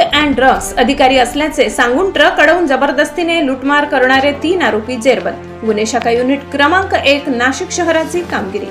Food and drugs अधिकारी असल्याचे सांगून ट्रक अडवून जबरदस्तीने लूटमार करणारे 3 आरोपी जेरबंद। गुन्हे शाखा युनिट क्रमांक 1 नाशिक शहराची कामगिरी।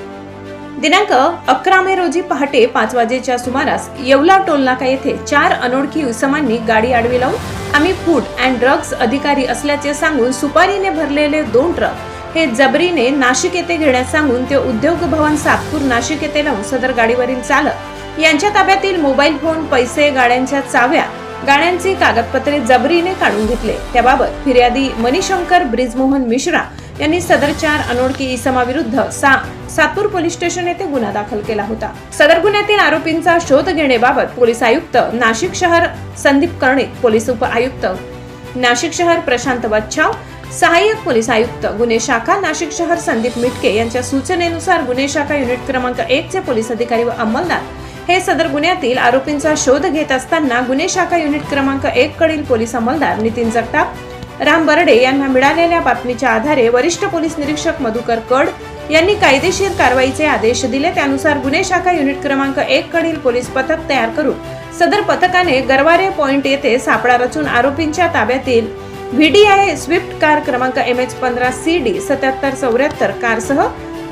दिनांक 11 मे रोजी पहाटे 5 वाजेच्या सुमारास येवला टोल नाका येथे 4 अनोळखी इसमांनी गाडी आडवी लावून आम्ही फूड अँड ड्रग्स अधिकारी असल्याचे सांगून सुपारीने भरलेले 2 ट्रक हे जबरीने नाशिक येथे घेण्यास सांगून ते उद्योग भवन सातपूर नाशिक येथे लावून सदर गाडीवरील चालक यांच्या ताब्यातील मोबाईल फोन, पैसे, गाड्यांच्या चाव्या, गाड्यांची कागदपत्रे जबरीने काढून घेतले। त्याबाबत फिर्यादी मनीशंकर ब्रिजमोहन मिश्रा यांनी सदर 4 अनोळखी इसमाविरुद्ध सातपूर पोलीस स्टेशन येथे गुन्हा दाखल केला होता। सदर गुन्ह्यातील आरोपींचा शोध घेण्याबाबत पोलीस आयुक्त नाशिक शहर संदीप कर्णिक, पोलीस उप आयुक्त नाशिक शहर प्रशांत बच्छाव, सहाय्यक पोलीस आयुक्त गुन्हे शाखा नाशिक शहर संदीप मिटके यांच्या सूचनेनुसार गुन्हे शाखा युनिट क्रमांक 1 चे पोलीस अधिकारी व अंमलदार हे सदर गुन्ह्यातील आरोपींचा शोध घेत असताना गुन्हे शाखा युनिट क्रमांक 1 कडील पोलीस अंमलदार नितीन जगताप, राम बर्डे यांना मिळालेल्या बातमीच्या आधारे वरिष्ठ पोलीस निरीक्षक मधुकर कड यांनी कायदेशीर कारवाईचे आदेश दिले। त्यानुसार गुन्हे शाखा युनिट क्रमांक 1 कडील पोलीस पथक तयार करून सदर पथकाने गरवारे पॉइंट येथे सापळा रचून आरोपींच्या ताब्यातील VDI स्विफ्ट कार क्रमांक MH15 CD 7774 कारसह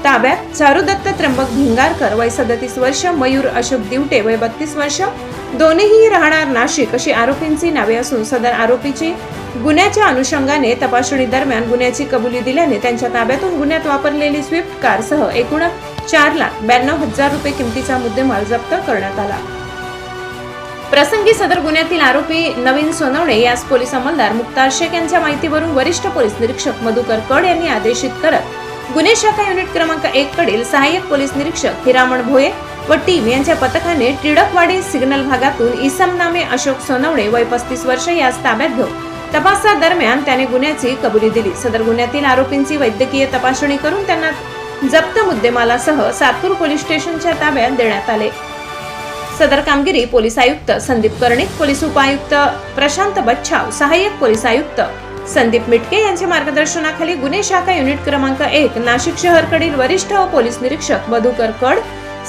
ताब्यात चारुदत्त त्र्यंबक भिंगारकर वय 37 वर्ष, मयूर अशोक दिवटे वय 32 वर्ष, दोन्हीही राहणार नाशिक अशी आरोपींची नावे असून सदर आरोपीची गुन्ह्याच्या अनुषंगाने तपासणी दरम्यान गुन्ह्याची कबुली दिल्याने त्यांच्या ताब्यातून गुन्ह्यात वापरलेली स्विफ्ट कारसह एकूण 4,92,000 रुपये किमतीचा मुद्देमाल जप्त करण्यात आला। प्रसंगी सदर गुन्ह्यातील आरोपी नवीन सोनवणे यास पोलीस अंमलदार मुक्तार शेख यांच्या माहितीवरून वरिष्ठ पोलीस निरीक्षक मधुकर कड यांनी आदेशित करत गुन्हे शाखा युनिट क्रमांक 1 कडील सहाय्यक पोलीस निरीक्षक हिरामण भोये व टीम यांच्या पथकाने टिळकवाडी सिग्नल भागातून इसम नामे अशोक सोनवणे वय 35 वर्ष यास ताब्यात घेऊन तपासादरम्यान त्याने गुन्ह्याची कबुली दिली। सदर गुन्ह्यातील आरोपींची वैद्यकीय तपासणी करून त्यांना जप्त मुद्देमालासह सातपूर पोलीस स्टेशनच्या ताब्यात देण्यात आले। सदर कामगिरी पोलीस आयुक्त संदीप कर्णिक, पोलीस उपायुक्त प्रशांत बच्छाव, सहाय्यक पोलीस आयुक्त संदीप मिटके यांच्या मार्गदर्शनाखाली गुन्हे शाखा युनिट क्रमांक 1 नाशिक शहरकडील वरिष्ठ पोलीस निरीक्षक मधुकर कड,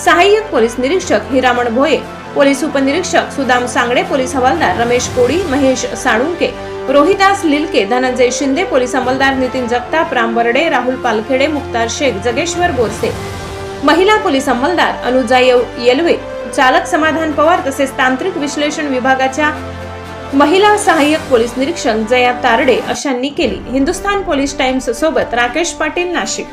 सहाय्यक पोलीस निरीक्षक हिरामण भोये, पोलीस उपनिरीक्षक सुदाम सांगडे, पोलीस हवालदार रमेश कोडी, महेश साळुंके, रोहिदास लिलके, धनंजय शिंदे, पोलीस अंमलदार नितीन जगताप, राम बर्डे, राहुल पालखेडे, मुक्तार शेख, जगेश्वर बोरसे, महिला पोलीस अंमलदार अनुजा येलवे, चालक समाधान पवार तसेच तांत्रिक विश्लेषण विभागाच्या महिला सहाय्यक पोलीस निरीक्षक जया तारडे अशांनी केली। हिंदुस्थान पोलीस टाइम्स सोबत राकेश पाटील, नाशिक।